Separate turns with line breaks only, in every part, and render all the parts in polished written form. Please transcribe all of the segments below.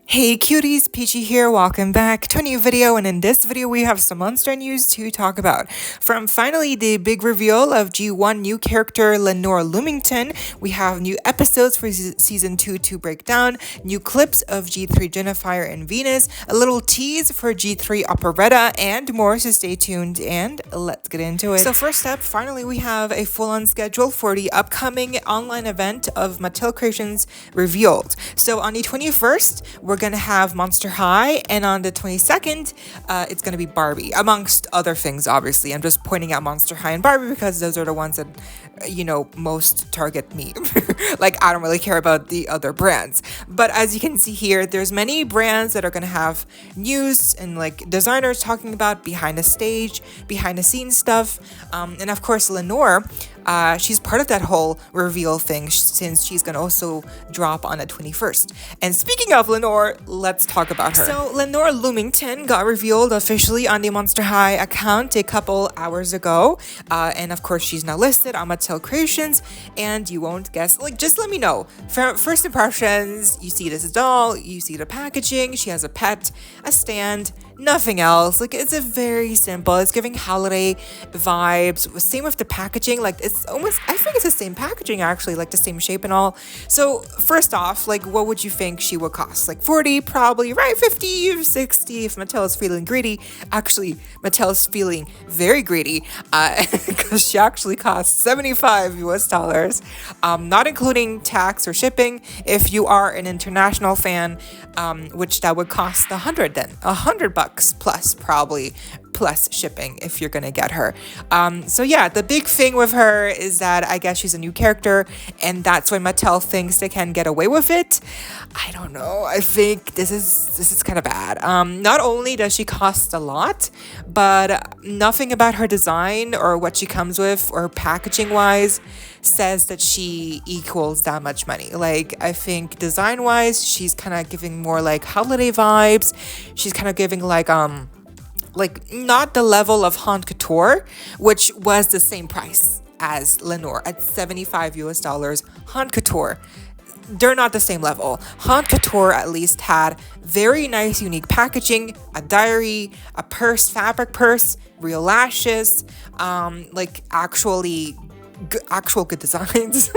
Hey cuties, PeachY here, welcome back to a new video, and in this video we have some monster news to talk about. From finally the big reveal of G1 new character Lenore Loomington, we have new episodes for season 2 to break down, new clips of G3 Jennifer and Venus, a little tease for G3 Operetta, and more, so stay tuned and let's get into it. So first up, finally we have a full-on schedule for the upcoming online event of Mattel Creations revealed. So on the 21st, we're gonna have Monster High, and on the 22nd, it's gonna be Barbie, amongst other things, obviously. I'm just pointing out Monster High and Barbie because those are the ones that, most target me. Like, I don't really care about the other brands. But as you can see here, there's many brands that are gonna have news and like designers talking about behind the stage, behind the scenes stuff. And of course, Lenore, she's part of that whole reveal thing since she's gonna also drop on the 21st. And speaking of Lenore, let's talk about her. So Lenore Loomington got revealed officially on the Monster High account a couple hours ago. And of course, she's now listed on Mattel Creations, and you won't guess. Like, just let me know. First impressions, you see this doll, you see the packaging, she has a pet, a stand, nothing else. Like, it's a very simple, it's giving holiday vibes. Same with the packaging, like it's almost, I think it's the same packaging actually, like the same shape and all. So first off, like, what would you think she would cost? Like 40 probably, right? 50, 60 if Mattel is feeling greedy. Actually, Mattel is feeling very greedy because she actually costs $75 US, not including tax or shipping. If you are an international fan, which that would cost $100 plus, probably, plus shipping if you're gonna get her. So yeah, the big thing with her is that I guess she's a new character, and that's why Mattel thinks they can get away with it. I don't know. I think this is kind of bad. Not only does she cost a lot, but nothing about her design or what she comes with or packaging wise says that she equals that much money. Like, I think design wise, she's kind of giving more like holiday vibes. She's kind of giving like not the level of Haute Couture, which was the same price as Lenore at $75 US. Haute Couture, they're not the same level. Haute Couture at least had very nice, unique packaging, a diary, a purse, fabric purse, real lashes, like actual good designs.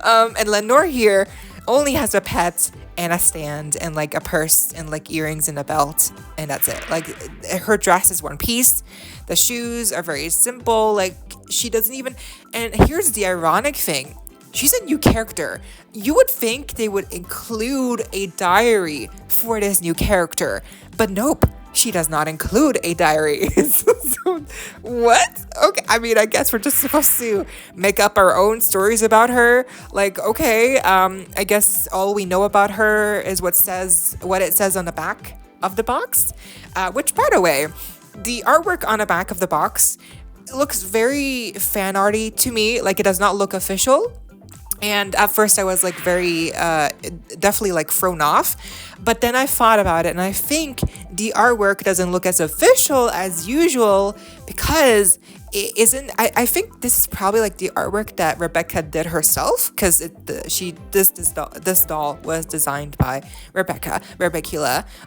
And Lenore here only has a pet and a stand and like a purse and like earrings and a belt, and that's it. Like, her dress is one piece, the shoes are very simple, like she doesn't even, and here's the ironic thing, she's a new character. You would think they would include a diary for this new character, but nope, she does not include a diary. So, what? Okay, I mean, I guess we're just supposed to make up our own stories about her. Like, okay, I guess all we know about her is what it says on the back of the box. Which, by the way, the artwork on the back of the box looks very fan arty to me. Like, it does not look official. And at first I was like very, definitely like thrown off. But then I thought about it, and I think the artwork doesn't look as official as usual because it isn't. I think this is probably like the artwork that Rebecca did herself, because this doll was designed by Rebecca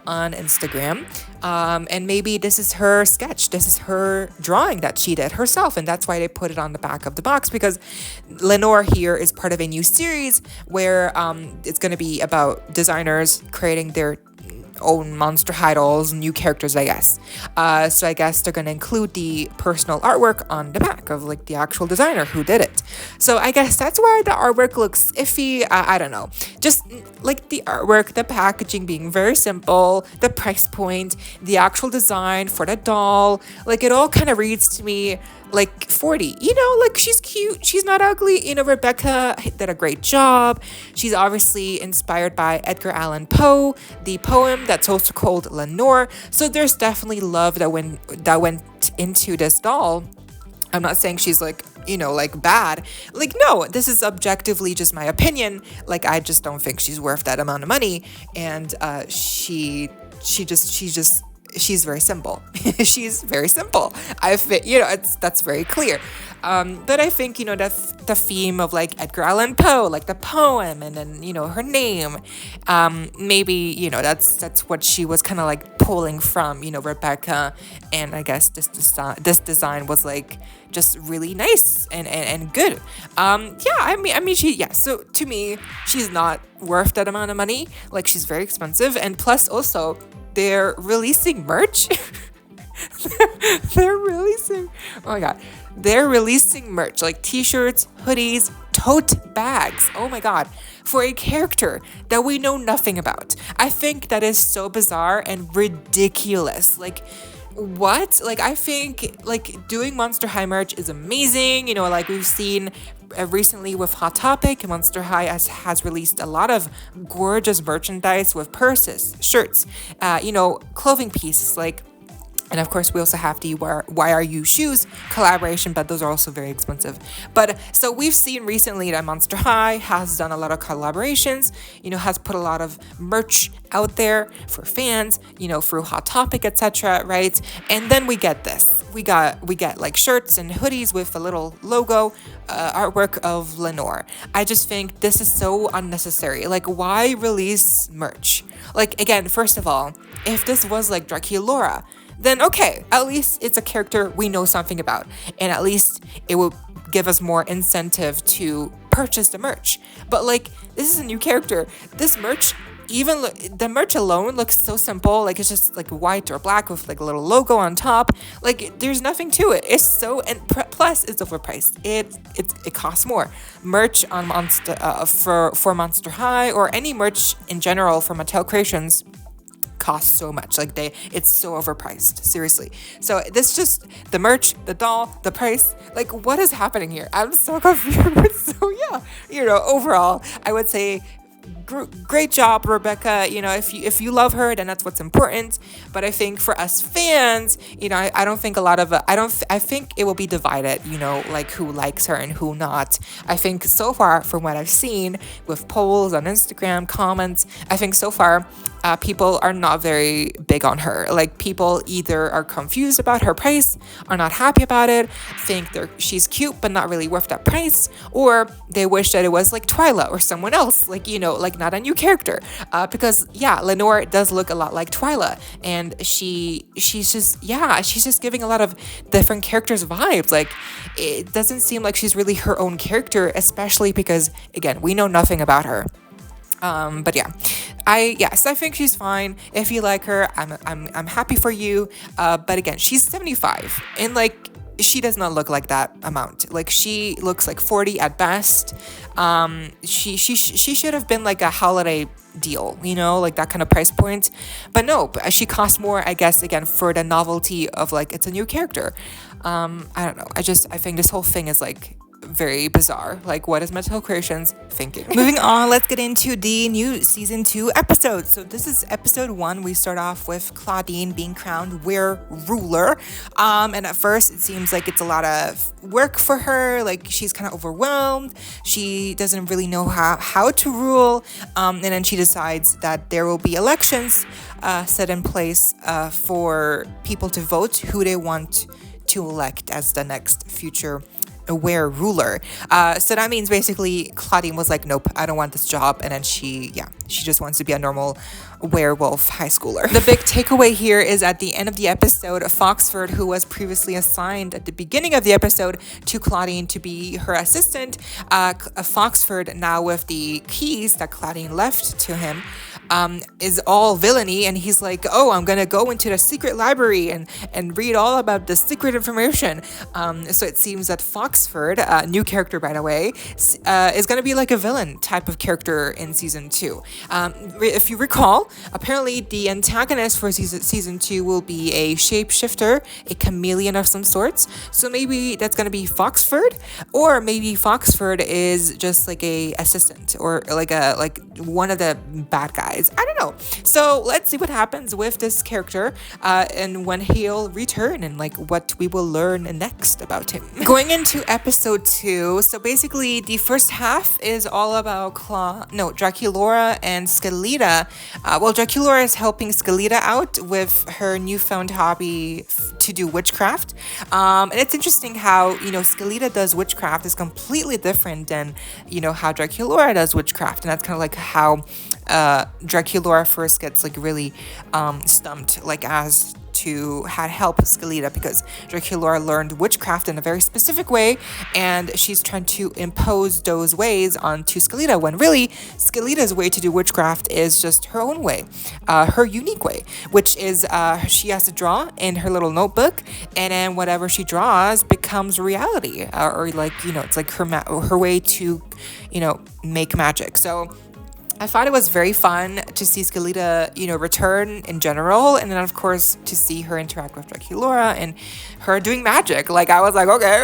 on Instagram, and maybe this is her sketch. This is her drawing that she did herself, and that's why they put it on the back of the box, because Lenore here is part of a new series where it's going to be about designers creating their own monster high dolls, new characters, I guess. So I guess they're gonna include the personal artwork on the back of like the actual designer who did it. So I guess that's why the artwork looks iffy. I don't know. Just like the artwork, the packaging being very simple, the price point, the actual design for the doll, like it all kind of reads to me like 40, like she's cute, she's not ugly, Rebecca did a great job. She's obviously inspired by Edgar Allan Poe, the poem that's also called Lenore, so there's definitely love that went into this doll. I'm not saying she's like, like bad, like, no, this is objectively just my opinion. Like, I just don't think she's worth that amount of money, and she just she's very simple. She's very simple. That's very clear. But I think, the theme of like Edgar Allan Poe, like the poem, and then, her name, maybe, that's what she was kind of like pulling from, Rebecca. And I guess this design was like just really nice and good. So to me, she's not worth that amount of money. Like, she's very expensive, and plus also they're releasing merch. they're releasing oh my god they're releasing merch, like t-shirts, hoodies, tote bags, oh my god, for a character that we know nothing about. I think that is so bizarre and ridiculous. Like, what? Like, I think like doing Monster High merch is amazing. Like we've seen recently with Hot Topic, Monster High has released a lot of gorgeous merchandise with purses, shirts, clothing pieces, like. And of course, we also have the Why Are You shoes collaboration, but those are also very expensive. But so we've seen recently that Monster High has done a lot of collaborations, has put a lot of merch out there for fans, through Hot Topic, etc. Right? And then we get this. We get like shirts and hoodies with a little logo, artwork of Lenore. I just think this is so unnecessary. Like, why release merch? Like, again, first of all, if this was like Draculaura, then okay, at least it's a character we know something about, and at least it will give us more incentive to purchase the merch. But like, this is a new character. This merch, the merch alone looks so simple. Like, it's just like white or black with like a little logo on top. Like, there's nothing to it. It's so, and plus it's overpriced. It costs more. Merch on Monster for Monster High, or any merch in general for Mattel Creations, costs so much. Like, it's so overpriced, seriously. So this just, the merch, the doll, the price, like, what is happening here? I'm so confused. So yeah, overall, I would say great job, Rebecca. If you love her, then that's what's important. But I think for us fans, I don't think I think it will be divided, like who likes her and who not. I think so far, from what I've seen with polls on Instagram, comments, I think so far people are not very big on her. Like, people either are confused about her price, are not happy about it, think she's cute but not really worth that price, or they wish that it was like Twyla or someone else, like not a new character, because Lenore does look a lot like Twyla, and she's just giving a lot of different characters vibes. Like, it doesn't seem like she's really her own character, especially because, again, we know nothing about her. But yeah, I think she's fine. If you like her, I'm happy for you. But again, she's 75, and like, she does not look like that amount. Like, she looks like 40 at best. She should have been like a holiday deal, like that kind of price point. But no, she costs more, I guess, again, for the novelty of like, it's a new character. I don't know. I think this whole thing is like very bizarre. Like, what is Mattel Creations thinking? Moving on, let's get into the new season 2 episodes. So this is episode 1. We start off with Claudine being crowned Were-Ruler. And at first it seems like it's a lot of work for her. Like, she's kind of overwhelmed. She doesn't really know how to rule. And then she decides that there will be elections set in place for people to vote who they want to elect as the next future Were-Ruler. So that means basically Claudine was like, nope, I don't want this job. And then she just wants to be a normal werewolf high schooler. The big takeaway here is at the end of the episode, Foxford, who was previously assigned at the beginning of the episode to Claudine to be her assistant, Foxford, now with the keys that Claudine left to him, is all villainy, and he's like, oh, I'm gonna go into the secret library and read all about the secret information. So it seems that Foxford, new character by the way, is gonna be like a villain type of character in season 2. If you recall, apparently the antagonist for season 2 will be a shapeshifter, a chameleon of some sorts. So maybe that's gonna be Foxford, or maybe Foxford is just like a assistant, or like one of the bad guys. realize. I don't know. So let's see what happens with this character and when he'll return and like what we will learn next about him. Going into episode 2, so basically the first half is all about Draculaura and Skeleta. Draculaura is helping Skeleta out with her newfound hobby to do witchcraft. And it's interesting how, Skeleta does witchcraft is completely different than, how Draculaura does witchcraft. And that's kind of like how Draculaura first gets like really stumped, like as to had help Skeleta, because Draculaura learned witchcraft in a very specific way, and she's trying to impose those ways onto Skeleta, when really Skeleta's way to do witchcraft is just her own way, her unique way, which is she has to draw in her little notebook, and then whatever she draws becomes reality, or like, it's like her way to, make magic. So I thought it was very fun to see Skeleta, return in general, and then of course to see her interact with Draculaura and her doing magic. Like, I was like, okay,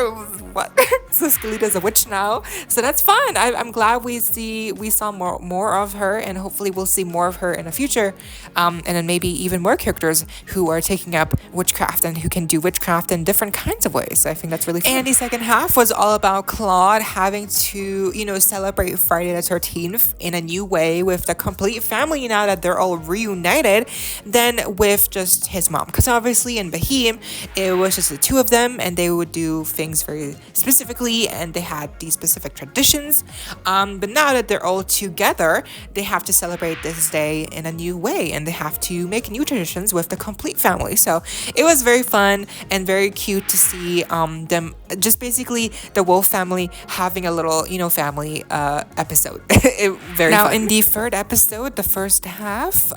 what? So Skeleta's a witch now, so that's fun. I'm glad we saw more of her, and hopefully we'll see more of her in the future, and then maybe even more characters who are taking up witchcraft and who can do witchcraft in different kinds of ways. So I think that's really fun. And the second half was all about Claude having to, celebrate Friday the 13th in a new way with the complete family now that they're all reunited than with just his mom, because obviously in Boheme it was just the two of them, and they would do things very specifically, and they had these specific traditions, but now that they're all together, they have to celebrate this day in a new way, and they have to make new traditions with the complete family. So it was very fun and very cute to see them, just basically the Wolf family having a little family episode. Very now fun. In the third episode, the first half,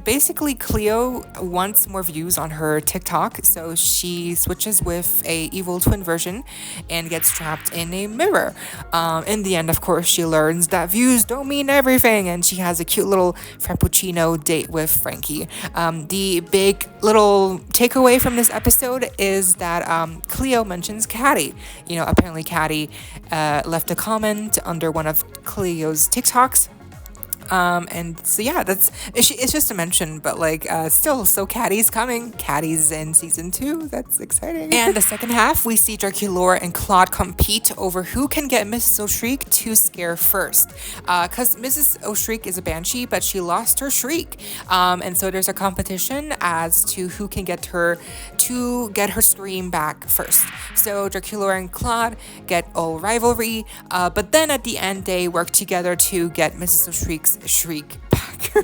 basically Cleo wants more views on her TikTok, so she switches with a evil twin version and gets trapped in a mirror. In the end, of course, she learns that views don't mean everything, and she has a cute little frappuccino date with Frankie. The big little takeaway from this episode is that Cleo mentions Caddy. Apparently Caddy left a comment under one of Cleo's TikToks. And so yeah, it's just a mention, but like still, so Caddy's coming. Caddy's in season 2. That's exciting. And the second half, we see Draculaura and Claude compete over who can get Mrs. O'Shriek to scare first, because Mrs. O'Shriek is a banshee, but she lost her shriek, and so there's a competition as to who can get her to get her scream back first. So Draculaura and Claude get all rivalry, but then at the end they work together to get Mrs. O'Shriek's shriek back.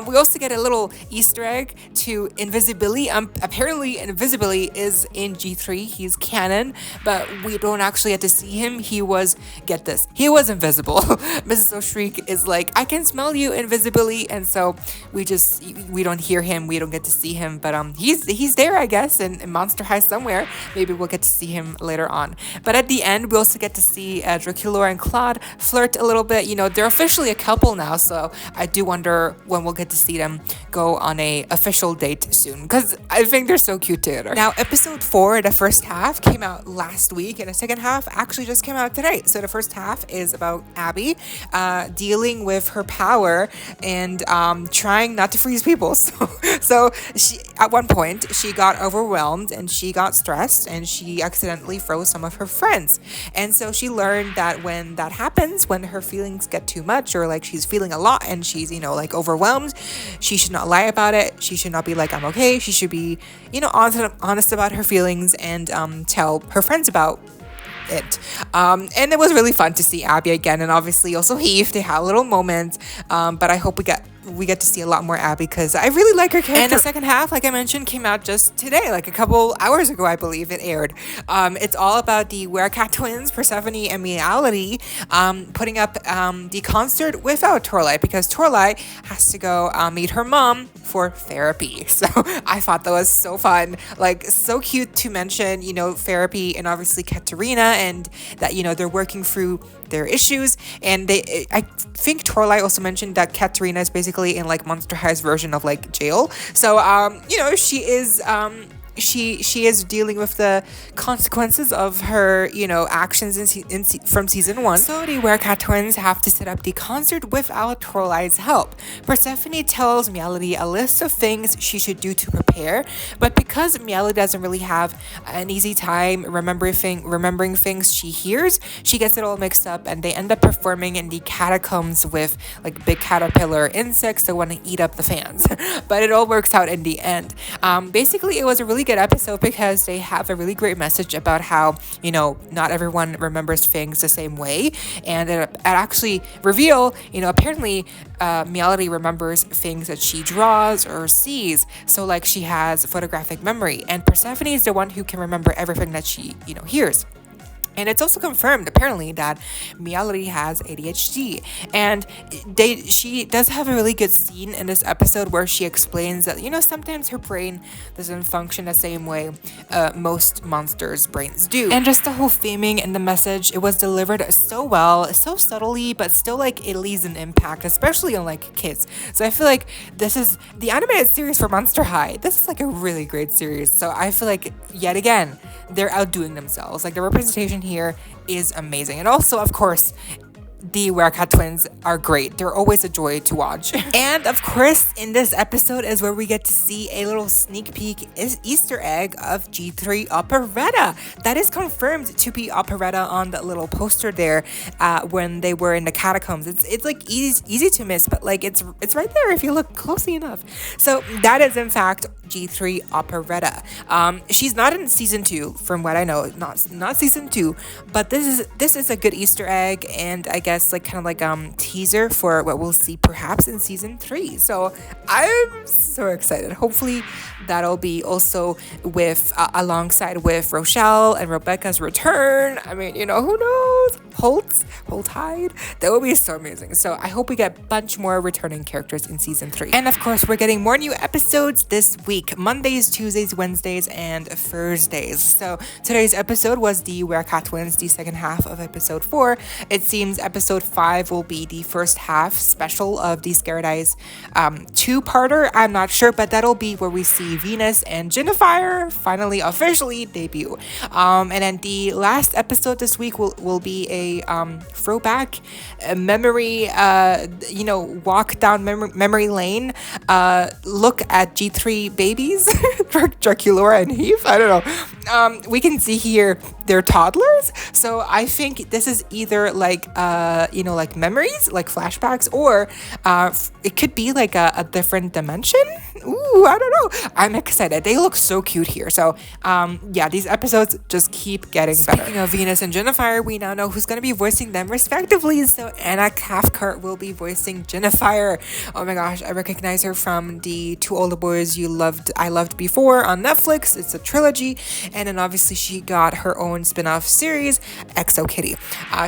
We also get a little Easter egg to Invisibility. Apparently Invisibility is in G3. He's canon, but we don't actually get to see him. He was invisible. Mrs. O'Shriek is like, I can smell you, Invisibility, and so we don't hear him. We don't get to see him, but he's there, I guess, in Monster High somewhere. Maybe we'll get to see him later on. But at the end, we also get to see Draculaura and Claude flirt a little bit. They're officially a couple now, so I do wonder when we'll get to see them go on a official date soon, because I think they're so cute together. Now, episode 4, the first half, came out last week, and the second half actually just came out today. So the first half is about Abby dealing with her power and trying not to freeze people. So she, at one point, she got overwhelmed and she got stressed and she accidentally froze some of her friends. And so she learned that when that happens, when her feelings get too much, or like she's feeling a lot and she's, like overwhelmed, she should not lie about it. She should not be like, I'm okay. She should be, honest about her feelings and tell her friends about it. And it was really fun to see Abby again, and obviously also Heath. They had a little moment, but I hope we get to see a lot more Abby, because I really like her character. And the second half, like I mentioned, came out just today, like a couple hours ago, I believe it aired. It's all about the Werecat twins, Persephone and Reality, putting up the concert without Torlight, because Torlight has to go meet her mom for therapy. So I thought that was so fun, like so cute to mention, therapy, and obviously Katerina, and that, they're working through their issues. And I think Torlight also mentioned that Katerina is basically in like Monster High's version of like jail. So, she is, she is dealing with the consequences of her, actions from season 1. So the Werecat twins have to set up the concert without Trolley's help. Persephone tells Melody a list of things she should do to prepare, but because Melody doesn't really have an easy time remembering things she hears, she gets it all mixed up, and they end up performing in the catacombs with like big caterpillar insects that want to eat up the fans. But it all works out in the end. Basically, it was a really good episode because they have a really great message about how, not everyone remembers things the same way, and it actually reveal, apparently Melody remembers things that she draws or sees. So like she has photographic memory, and Persephone is the one who can remember everything that she, hears. And it's also confirmed, apparently, that Melody has ADHD. And she does have a really good scene in this episode where she explains that, sometimes her brain doesn't function the same way most monsters' brains do. And just the whole theming and the message, it was delivered so well, so subtly, but still, like, it leaves an impact, especially on, like, kids. So I feel like this is the animated series for Monster High. This is, like, a really great series. So I feel like, yet again, they're outdoing themselves. Like, the representation here is amazing. And also, of course, the Werecat twins are great. They're always a joy to watch. And of course, in this episode is where we get to see a little sneak peek Easter egg of G3 Operetta. That is confirmed to be Operetta on the little poster there when they were in the catacombs. It's like easy to miss, but like it's right there if you look closely enough. So that is in fact G3 Operetta. She's not in season 2, from what I know, not season 2, but this is a good Easter egg, and I guess like kind of like teaser for what we'll see perhaps in season 3. So I'm so excited. Hopefully that'll be also with alongside with Rochelle and Rebecca's return. I mean, who knows? Hold Tide. That would be so amazing. So I hope we get a bunch more returning characters in season 3. And of course, we're getting more new episodes this week. Mondays, Tuesdays, Wednesdays, and Thursdays. So today's episode was the Werecat twins, the second half of episode 4. It seems episode 5 will be the first half special of the Scared Eyes 2-parter. I'm not sure, but that'll be where we see Venus and Jennifer finally officially debut. And then the last episode this week will be a throwback memory, walk down memory lane, look at G3 babies, Draculaura and Heath. I don't know. We can see here they're toddlers, so I think this is either like like memories, like flashbacks, or it could be like a different dimension. Ooh, I don't know. I'm excited. They look so cute here. So these episodes just keep getting better. Speaking of Venus and Jennifer, we now know who's going to be voicing them respectively. So Anna Cathcart will be voicing Jennifer. Oh my gosh, I recognize her from the To All the Boys I Loved Before on Netflix. It's a trilogy, and then obviously she got her own spin-off series, Exo Kitty.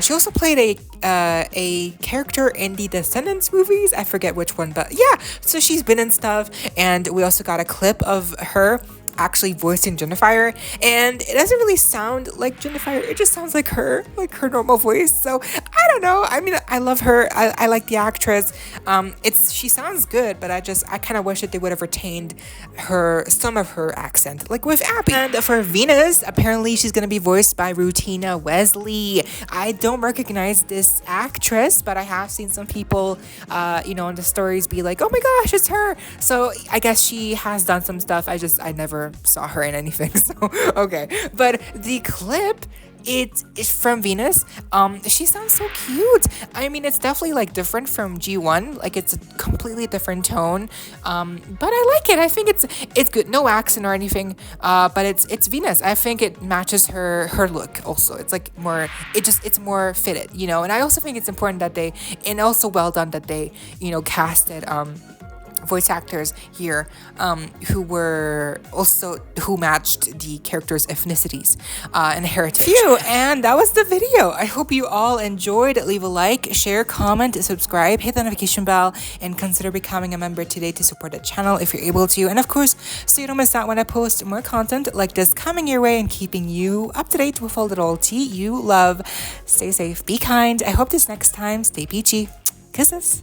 She also played a character in the Descendants movies. I forget which one, but yeah, so she's been in stuff. And we also got a clip of her actually voicing Jennifer, and it doesn't really sound like Jennifer. It just sounds like her normal voice. So I don't know. I mean, I love her. I like the actress. She sounds good, but I kind of wish that they would have retained some of her accent, like with Abby. And for Venus, apparently she's gonna be voiced by Rutina Wesley. I don't recognize this actress, but I have seen some people, in the stories be like, "Oh my gosh, it's her!" So I guess she has done some stuff. I never saw her in anything. So okay, but the clip, it's from Venus. She sounds so cute. I mean, it's definitely like different from G1. Like it's a completely different tone. But I like it. I think it's good. No accent or anything. But it's Venus. I think it matches her look. Also, it's like more. It's more fitted. And I also think it's important and also well done that they casted voice actors here who matched the characters' ethnicities and heritage. Phew, and that was the video. I hope you all enjoyed. Leave a like, share, comment, subscribe, hit the notification bell, and consider becoming a member today to support the channel if you're able to. And of course, so you don't miss out when I post more content like this coming your way and keeping you up to date with all the little tea you love. Stay safe, be kind. I hope this next time, stay peachy. Kisses.